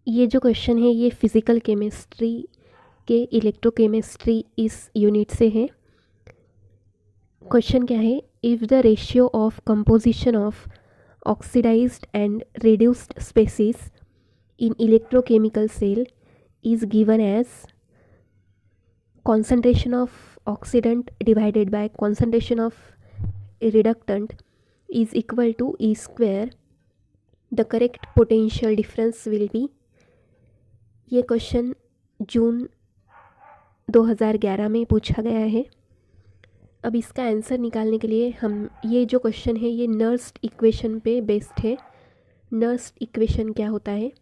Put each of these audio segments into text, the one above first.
ये जो क्वेश्चन है ये फिज़िकल केमिस्ट्री के इलेक्ट्रोकेमिस्ट्री इस यूनिट से है। क्वेश्चन क्या है, if the ratio of composition of oxidised and reduced species in electrochemical cell is given as concentration of oxidant divided by concentration of reductant is equal to E square, the correct potential difference will be। ये question जून 2011 में पूछा गया है। अब इसका answer निकालने के लिए हम ये जो क्वेश्चन है ये नर्स्ड इक्वेशन पे बेस्ड है। नर्स्ड इक्वेशन क्या होता है?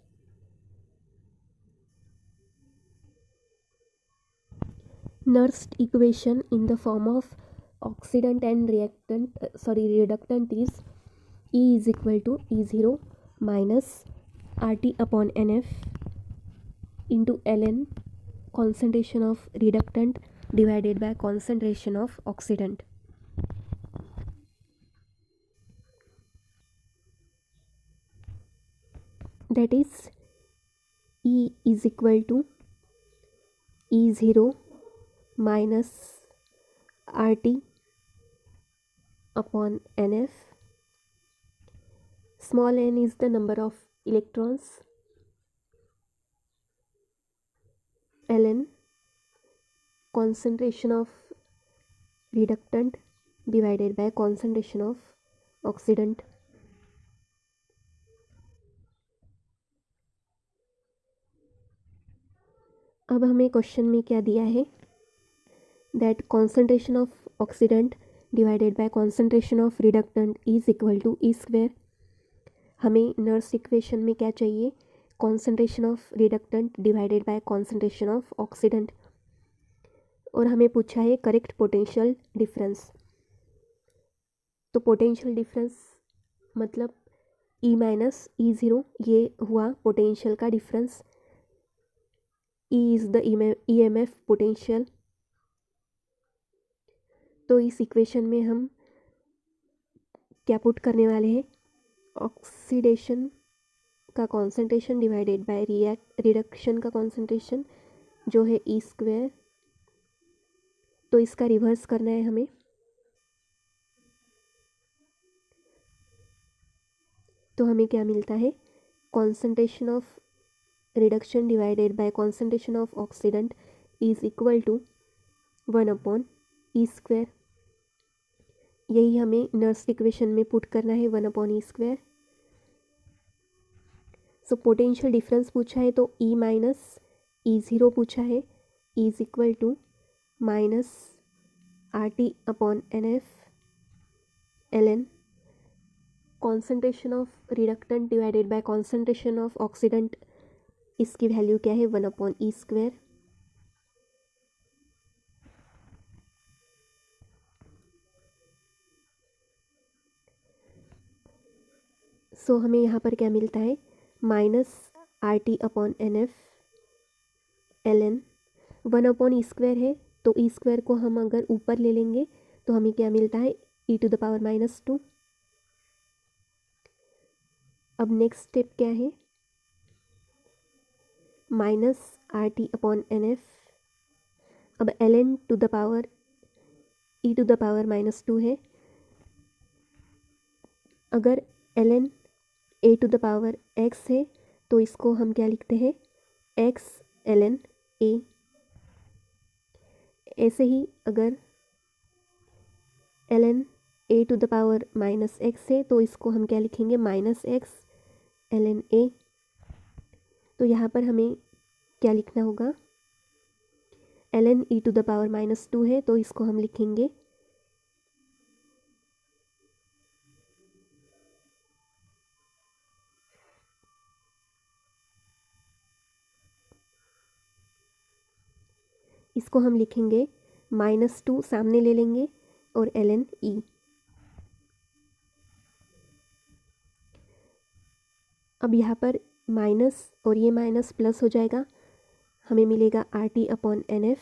Nernst equation in the form of oxidant and reductant is E is equal to E0 minus RT upon NF into ln concentration of reductant divided by concentration of oxidant. That is E is equal to E0 minus RT upon NF. Small n is the number of electrons, ln concentration of reductant divided by concentration of oxidant. अब हमें question में क्या दिया है, that concentration of oxidant divided by concentration of reductant is equal to E square. हमें Nernst equation में क्या चाहिए, concentration of reductant divided by concentration of oxidant, और हमें पूछा है करेक्ट पोटेंशियल डिफरेंस। तो पोटेंशियल डिफरेंस मतलब ई माइनस ई ज़ीरो, ये हुआ पोटेंशियल का difference. E is the EMF potential. तो इस इक्वेशन में हम क्या पुट करने वाले हैं, ऑक्सीडेशन का कॉन्सेंट्रेशन डिवाइडेड बाय रिडक्शन का कॉन्सेंट्रेशन जो है ई स्क्वायर। तो इसका रिवर्स करना है हमें। तो हमें क्या मिलता है, concentration of reduction divided by concentration of oxidant is equal to 1 upon E square. यही हमें नर्स इक्वेशन में पुट करना है, 1 upon E square. So potential difference पूछा है तो ई माइनस ई ज़ीरो पूछा है, is equal to minus R T upon N F ln concentration of reductant divided by concentration of oxidant, इसकी value क्या है, 1 अपॉन ई स्क्वायर। सो हमें यहाँ पर क्या मिलता है, minus R T upon N F ln 1 upon E square है, तो ई स्क्वायर को हम अगर ऊपर ले लेंगे तो हमें क्या मिलता है, ई टू द पावर -2। अब नेक्स्ट स्टेप क्या है, minus R T upon N F. अब ln to the power E to the power -2 है। अगर ln A to the power x है तो इसको हम क्या लिखते हैं, x ln a। ऐसे ही अगर ln A to the power -x है तो इसको हम क्या लिखेंगे, -x ln a। तो यहाँ पर हमें क्या लिखना होगा, ln e to the power -2 है तो इसको हम लिखेंगे -2, सामने ले लेंगे और ln e। अब यहाँ पर माइनस और ये माइनस प्लस हो जाएगा, हमें मिलेगा R T upon N F.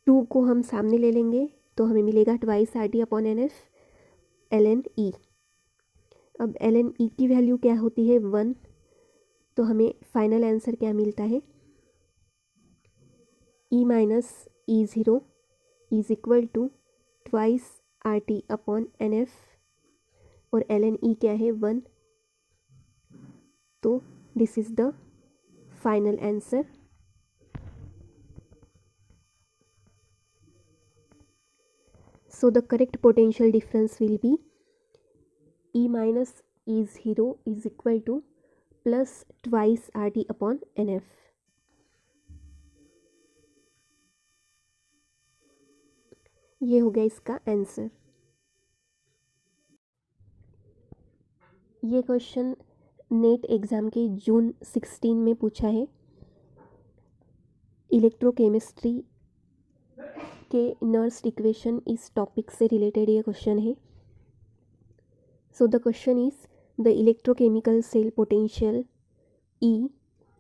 2 को हम सामने ले लेंगे तो हमें मिलेगा twice R T upon N F ln e। अब ln e की वैल्यू क्या होती है, 1। तो हमें फाइनल आंसर क्या मिलता है, E minus E0 is equal to twice RT upon NF, और ln E क्या है 1, तो this is the final answer. So the correct potential difference will be E minus E0 is equal to plus twice RT upon NF। ये हो गया इसका answer. ये question NET exam के जून 16 में पूछा है। इलेक्ट्रोकेमिस्ट्री के नर्स इक्वेशन इस टॉपिक से रिलेटेड ये क्वेश्चन है। So the question is the electrochemical cell potential E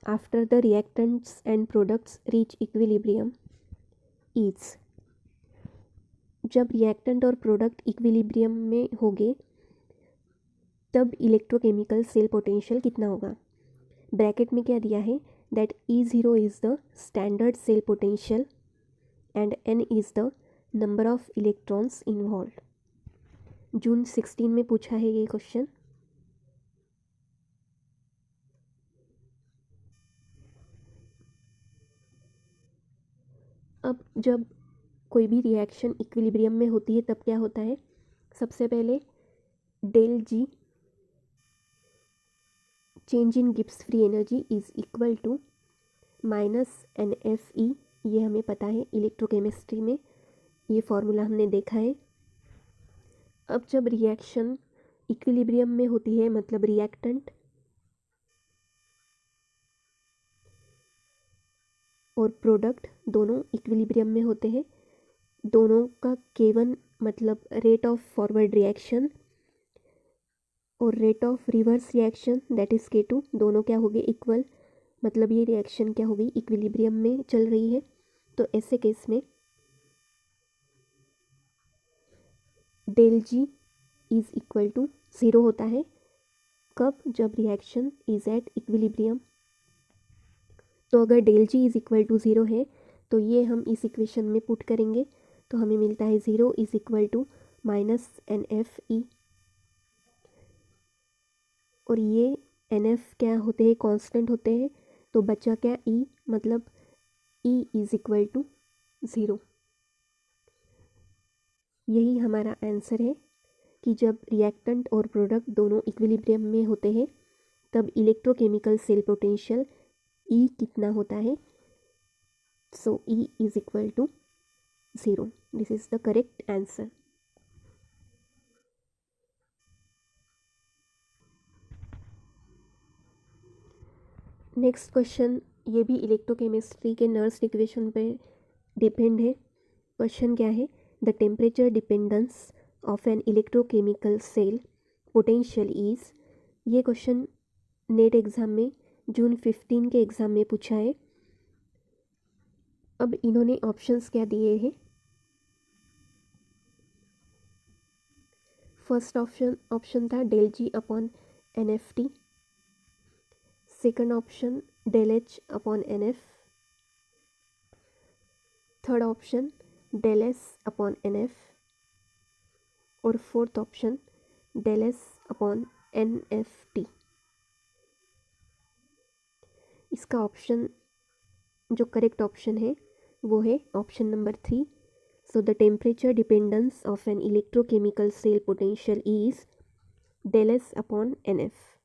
after the reactants and products reach equilibrium is. जब रिएक्टेंट और प्रोडक्ट इक्विलिब्रियम में होंगे तब इलेक्ट्रोकेमिकल सेल पोटेंशियल कितना होगा। ब्रैकेट में क्या दिया है, that E0 is the standard cell potential and N is the number of electrons involve. June 16 में पूछा है ये क्वेश्चन। अब जब कोई भी रिएक्शन इक्विलिब्रियम में होती है तब क्या होता है, सबसे पहले del G change in Gibbs free energy is equal to minus NFE। ये हमें पता है, इलेक्ट्रोकेमिस्ट्री में ये फॉर्मूला हमने देखा है। अब जब रिएक्शन इक्विलिब्रियम में होती है, मतलब रिएक्टेंट और प्रोडक्ट दोनों इक्विलिब्रियम में होते हैं, दोनों का K1 मतलब रेट ऑफ फॉरवर्ड रिएक्शन और rate of reverse reaction that is K2, दोनों क्या हो गए इक्वल, मतलब ये रिएक्शन क्या हो गई इक्विलिब्रियम में चल रही है। तो ऐसे केस में del G is equal to 0 होता है। कब, जब रिएक्शन इज़ एट इक्विलिब्रियम। तो अगर del G is equal to 0 है तो ये हम इस इक्वेशन में पुट करेंगे तो हमें मिलता है 0 is equal to minus NFE, और ये NF क्या होते हैं, कांस्टेंट होते हैं, तो बचा क्या E, मतलब E इज़ इक्वल टू 0। यही हमारा आंसर है कि जब रिएक्टेंट और प्रोडक्ट दोनों इक्विलिब्रियम में होते हैं तब इलेक्ट्रोकेमिकल सेल पोटेंशियल E कितना होता है। So E is equal to 0। This is the correct answer. Next question, ये भी इलेक्ट्रोकेमिस्ट्री के नर्स इक्वेशन पे डिपेंड है। क्वेश्चन क्या है, the temperature dependence of an electrochemical cell potential is. ये क्वेश्चन नेट एग्ज़ाम में जून 15 के एग्ज़ाम में पूछा है। अब इन्होंने ऑप्शंस क्या दिए हैं, फर्स्ट ऑप्शन था del G upon NFT, second option del H upon NF, third option del S upon NF, और fourth option del S upon NFT। इसका ऑप्शन जो करेक्ट ऑप्शन है वो है option number 3। So the temperature dependence of an electrochemical cell potential is del S upon NF।